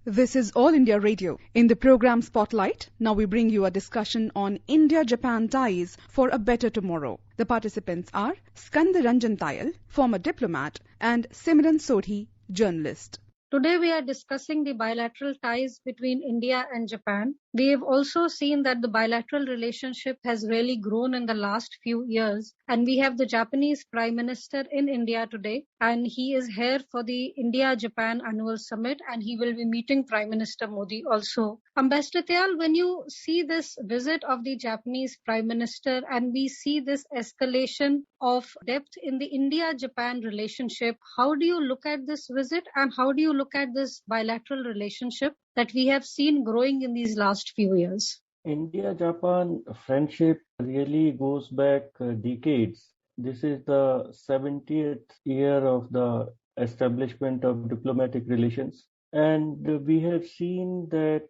This is All India Radio. In the program Spotlight, now we bring you a discussion on India-Japan ties for a better tomorrow. The participants are Skanda Ranjan Tayal, former diplomat, and Simran Sodhi, journalist. Today we are discussing the bilateral ties between India and Japan. We have also seen that the bilateral relationship has really grown in the last few years, and we have the Japanese Prime Minister in India today, and he is here for the India-Japan Annual Summit, and he will be meeting Prime Minister Modi also. Ambassador Tayal, when you see this visit of the Japanese Prime Minister and we see this escalation of depth in the India-Japan relationship, how do you look at this visit and how do you look at this bilateral relationship that we have seen growing in these last few years? India-Japan friendship really goes back decades. This is the 70th year of the establishment of diplomatic relations. And we have seen that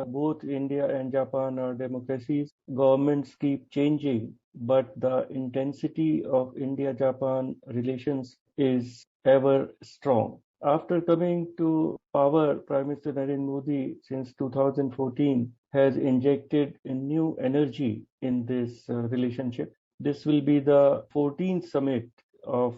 both India and Japan are democracies. Governments keep changing, but the intensity of India-Japan relations is ever strong. After coming to power, Prime Minister Narendra Modi since 2014 has injected a new energy in this relationship. This will be the 14th summit of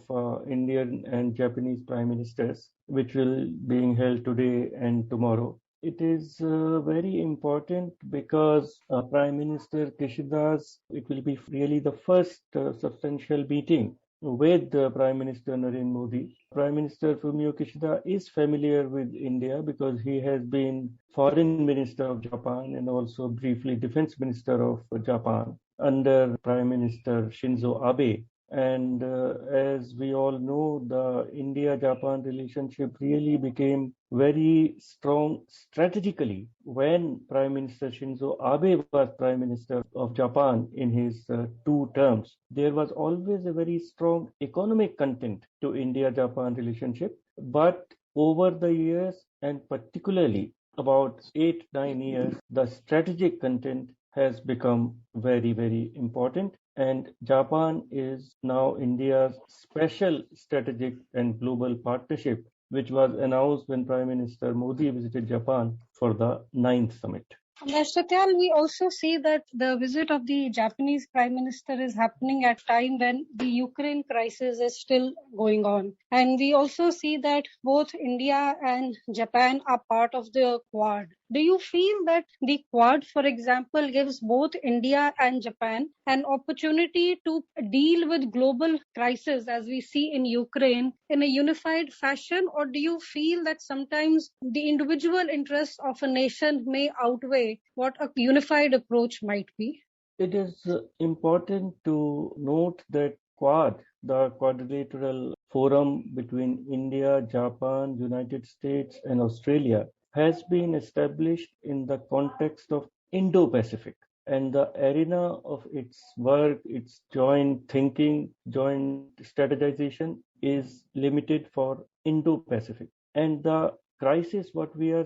Indian and Japanese prime ministers, which will being held today and tomorrow. It is very important because Prime Minister Kishida's, it will be really the first substantial meeting with Prime Minister Narendra Modi. Prime Minister Fumio Kishida is familiar with India because he has been Foreign Minister of Japan and also briefly Defense Minister of Japan under Prime Minister Shinzo Abe. And as we all know, the India-Japan relationship really became very strong strategically when Prime Minister Shinzo Abe was Prime Minister of Japan in his 2 terms. There was always a very strong economic content to India-Japan relationship, but over the years and particularly about 8-9 years, the strategic content has become very, very important. And Japan is now India's special strategic and global partnership, which was announced when Prime Minister Modi visited Japan for the 9th summit. Ambassador Tayal, we also see that the visit of the Japanese Prime Minister is happening at a time when the Ukraine crisis is still going on. And we also see that both India and Japan are part of the Quad. Do you feel that the Quad, for example, gives both India and Japan an opportunity to deal with global crisis as we see in Ukraine in a unified fashion? Or do you feel that sometimes the individual interests of a nation may outweigh what a unified approach might be? It is important to note that Quad, the quadrilateral forum between India, Japan, United States, and Australia, has been established in the context of Indo-Pacific. And the arena of its work, its joint thinking, joint strategization is limited for Indo-Pacific. And the crisis, what we are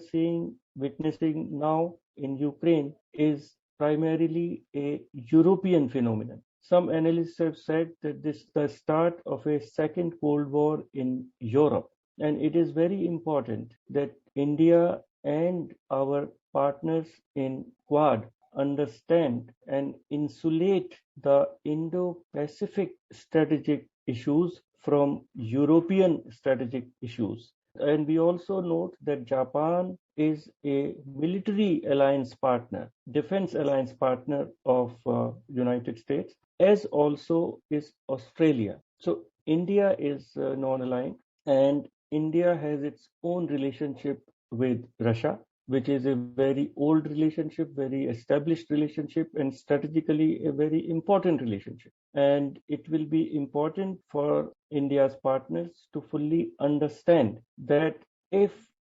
witnessing now in Ukraine is primarily a European phenomenon. Some analysts have said that this is the start of a second Cold War in Europe. And it is very important that India and our partners in Quad understand and insulate the Indo-Pacific strategic issues from European strategic issues. And we also note that Japan is a military alliance partner, defense alliance partner of United States, as also is Australia. So India is non-aligned, and India has its own relationship with Russia, which is a very old relationship, very established relationship, and strategically a very important relationship. And it will be important for India's partners to fully understand that if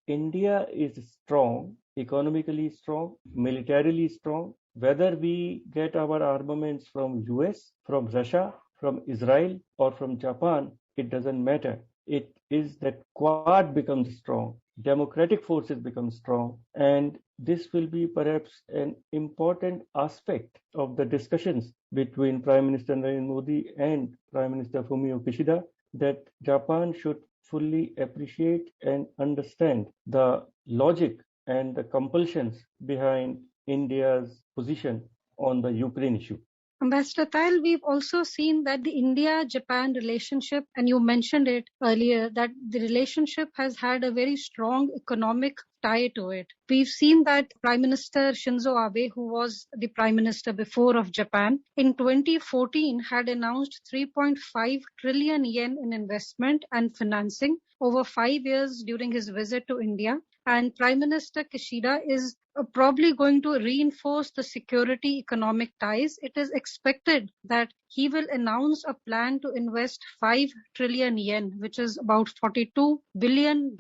India is strong, economically strong, militarily strong, whether we get our armaments from US, from Russia, from Israel, or from Japan, it doesn't matter. It is that Quad becomes strong, democratic forces become strong, and this will be perhaps an important aspect of the discussions between Prime Minister Narendra Modi and Prime Minister Fumio Kishida, that Japan should fully appreciate and understand the logic and the compulsions behind India's position on the Ukraine issue. Ambassador Tayal, we've also seen that the India-Japan relationship, and you mentioned it earlier, that the relationship has had a very strong economic tie to it. We've seen that Prime Minister Shinzo Abe, who was the Prime Minister before of Japan, in 2014 had announced 3.5 trillion yen in investment and financing over 5 years during his visit to India. And Prime Minister Kishida is probably going to reinforce the security economic ties. It is expected that he will announce a plan to invest 5 trillion yen, which is about $42 billion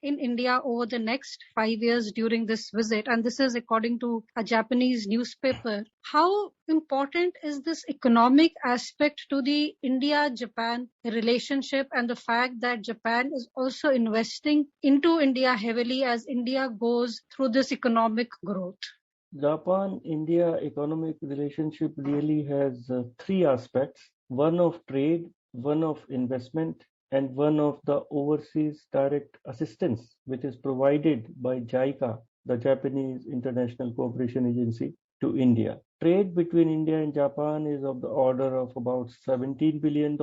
in India over the next 5 years during this visit. And this is according to a Japanese newspaper. How important is this economic aspect to the India-Japan relationship, and the fact that Japan is also investing into India heavily as India goes through this economic growth? Japan-India economic relationship really has three aspects: one of trade, one of investment, and one of the overseas direct assistance, which is provided by JICA, the Japanese International Cooperation Agency, to India. Trade between India and Japan is of the order of about $17 billion,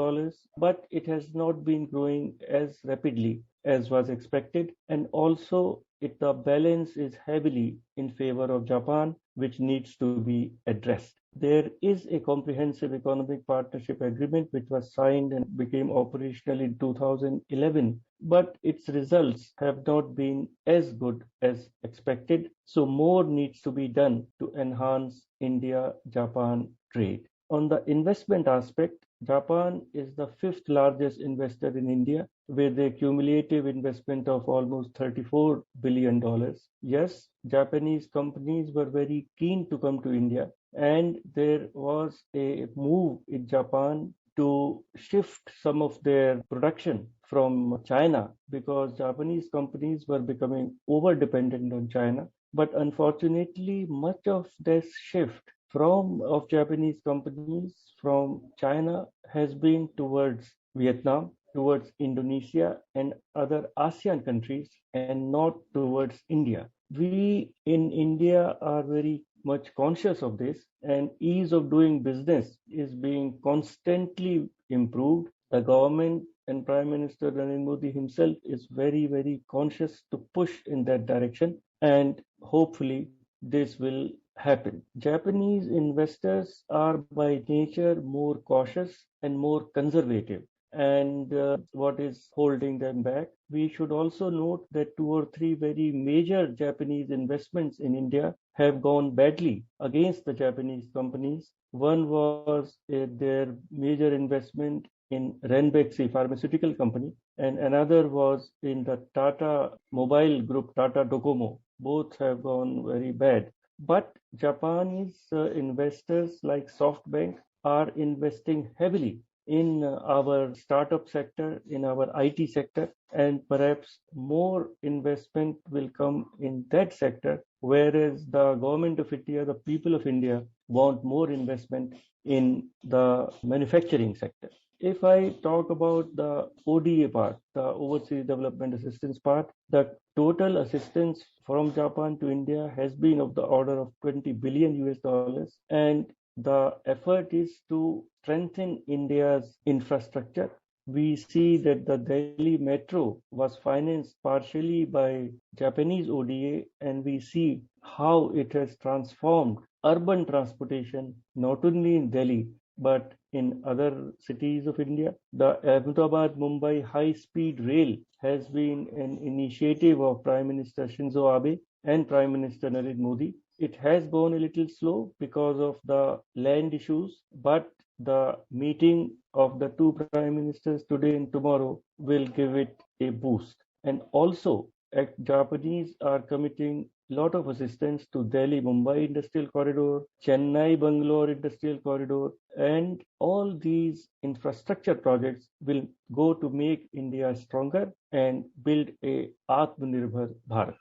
but it has not been growing as rapidly as was expected. And also, the balance is heavily in favor of Japan, which needs to be addressed. There is a comprehensive economic partnership agreement which was signed and became operational in 2011, but its results have not been as good as expected. So more needs to be done to enhance India-Japan trade. On the investment aspect, Japan is the fifth largest investor in India with a cumulative investment of almost $34 billion. Yes, Japanese companies were very keen to come to India, and there was a move in Japan to shift some of their production from China because Japanese companies were becoming over dependent on China. But unfortunately, much of this shift of Japanese companies from China has been towards Vietnam, towards Indonesia and other ASEAN countries, and not towards India. We in India are very much conscious of this, and ease of doing business is being constantly improved. The government and Prime Minister Narendra Modi himself is very, very conscious to push in that direction, and hopefully this will happen. Japanese investors are by nature more cautious and more conservative. And what is holding them back? We should also note that two or three very major Japanese investments in India have gone badly against the Japanese companies. One was their major investment in Ranbaxy pharmaceutical company, and another was in the Tata Mobile Group, Tata Docomo. Both have gone very bad. But Japanese investors like SoftBank are investing heavily in our startup sector, in our IT sector, and perhaps more investment will come in that sector, whereas the government of India, the people of India, want more investment in the manufacturing sector. If I talk about the ODA part, the Overseas Development Assistance part, the total assistance from Japan to India has been of the order of 20 billion US dollars, and the effort is to strengthen India's infrastructure. We see that the Delhi Metro was financed partially by Japanese ODA, and we see how it has transformed urban transportation, not only in Delhi, but in other cities of India. The Ahmedabad-Mumbai high-speed rail has been an initiative of Prime Minister Shinzo Abe and Prime Minister Narendra Modi. It has gone a little slow because of the land issues, but the meeting of the two prime ministers today and tomorrow will give it a boost. And also, Japanese are committing a lot of assistance to Delhi-Mumbai Industrial Corridor, Chennai-Bangalore Industrial Corridor, and all these infrastructure projects will go to make India stronger and build a Atmanirbhar Bharat.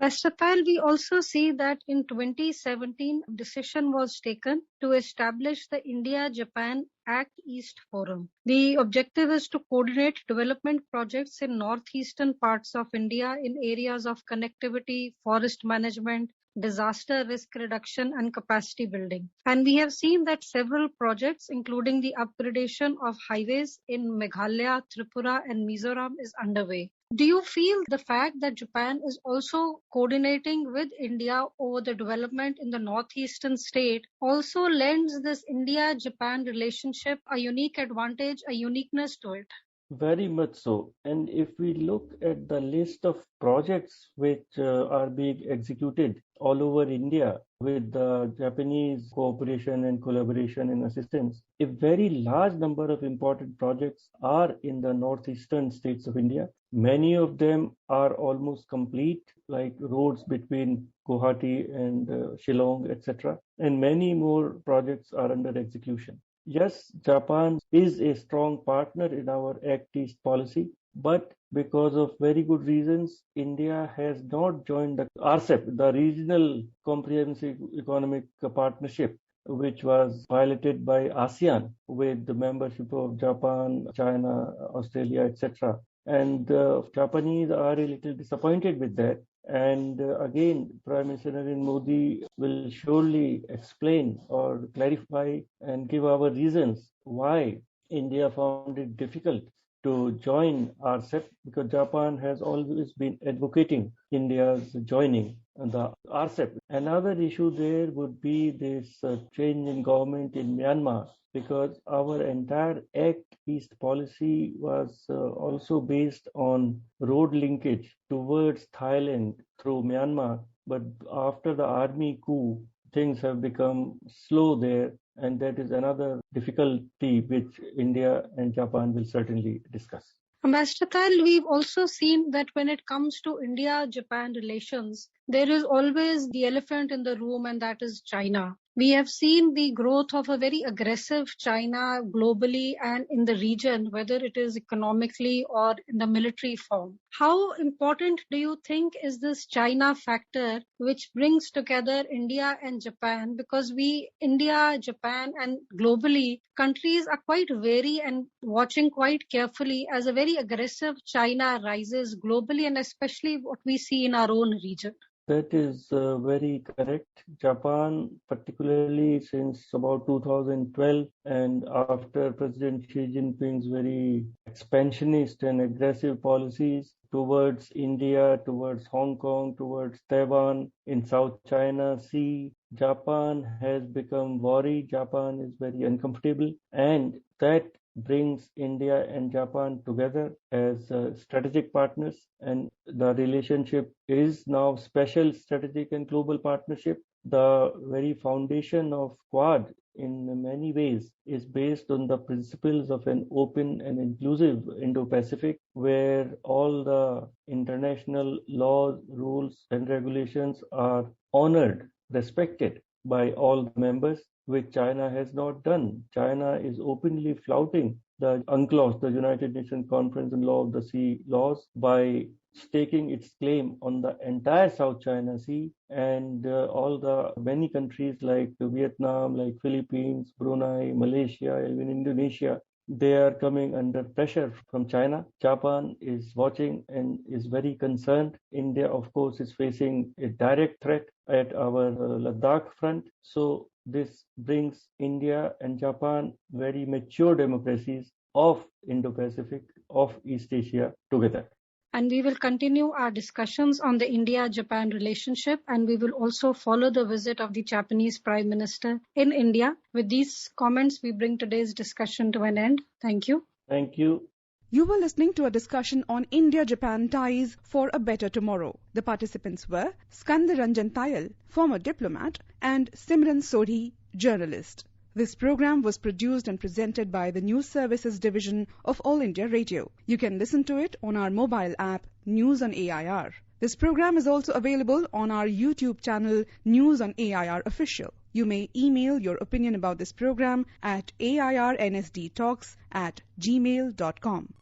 Versatile, we also see that in 2017, a decision was taken to establish the India-Japan Act East Forum. The objective is to coordinate development projects in northeastern parts of India in areas of connectivity, forest management, disaster risk reduction and capacity building. And we have seen that several projects, including the upgradation of highways in Meghalaya, Tripura and Mizoram is underway. Do you feel the fact that Japan is also coordinating with India over the development in the northeastern state also lends this India-Japan relationship a unique advantage, a uniqueness to it? Very much so. And if we look at the list of projects which are being executed all over India with the Japanese cooperation and collaboration and assistance, a very large number of important projects are in the northeastern states of India. Many of them are almost complete, like roads between Guwahati and Shillong, etc. And many more projects are under execution. Yes, Japan is a strong partner in our Act East policy, but because of very good reasons, India has not joined the RCEP, the Regional Comprehensive Economic Partnership, which was piloted by ASEAN with the membership of Japan, China, Australia, etc. And Japanese are a little disappointed with that. And again, Prime Minister Narendra Modi will surely explain or clarify and give our reasons why India found it difficult to join RCEP, because Japan has always been advocating India's joining the RCEP. Another issue there would be this change in government in Myanmar, because our entire Act East policy was also based on road linkage towards Thailand through Myanmar. But after the army coup, things have become slow there, and that is another difficulty which India and Japan will certainly discuss. Ambassador Tal, we've also seen that when it comes to India-Japan relations, there is always the elephant in the room, and that is China. We have seen the growth of a very aggressive China globally and in the region, whether it is economically or in the military form. How important do you think is this China factor which brings together India and Japan? Because India, Japan and globally, countries are quite wary and watching quite carefully as a very aggressive China rises globally, and especially what we see in our own region. That is very correct. Japan, particularly since about 2012 and after President Xi Jinping's very expansionist and aggressive policies towards India, towards Hong Kong, towards Taiwan, in South China Sea, Japan has become worried. Japan is very uncomfortable, and that brings India and Japan together as strategic partners, and the relationship is now special strategic and global partnership. The very foundation of Quad in many ways is based on the principles of an open and inclusive Indo-Pacific, where all the international laws, rules and regulations are honored, respected by all the members, which China has not done. China is openly flouting the UNCLOS, the United Nations Conference on Law of the Sea laws, by staking its claim on the entire South China Sea, and all the many countries like Vietnam, like Philippines, Brunei, Malaysia, even Indonesia, they are coming under pressure from China. Japan is watching and is very concerned. India, of course, is facing a direct threat at our Ladakh front. So this brings India and Japan, very mature democracies of Indo-Pacific, of East Asia, together. And we will continue our discussions on the India-Japan relationship, and we will also follow the visit of the Japanese Prime Minister in India. With these comments, we bring today's discussion to an end. Thank you. Thank you. You were listening to a discussion on India-Japan ties for a better tomorrow. The participants were Skandaranjan Tayal, former diplomat, and Simran Sodhi, journalist. This program was produced and presented by the News Services Division of All India Radio. You can listen to it on our mobile app, News on AIR. This program is also available on our YouTube channel, News on AIR Official. You may email your opinion about this program at airnsdtalks@gmail.com.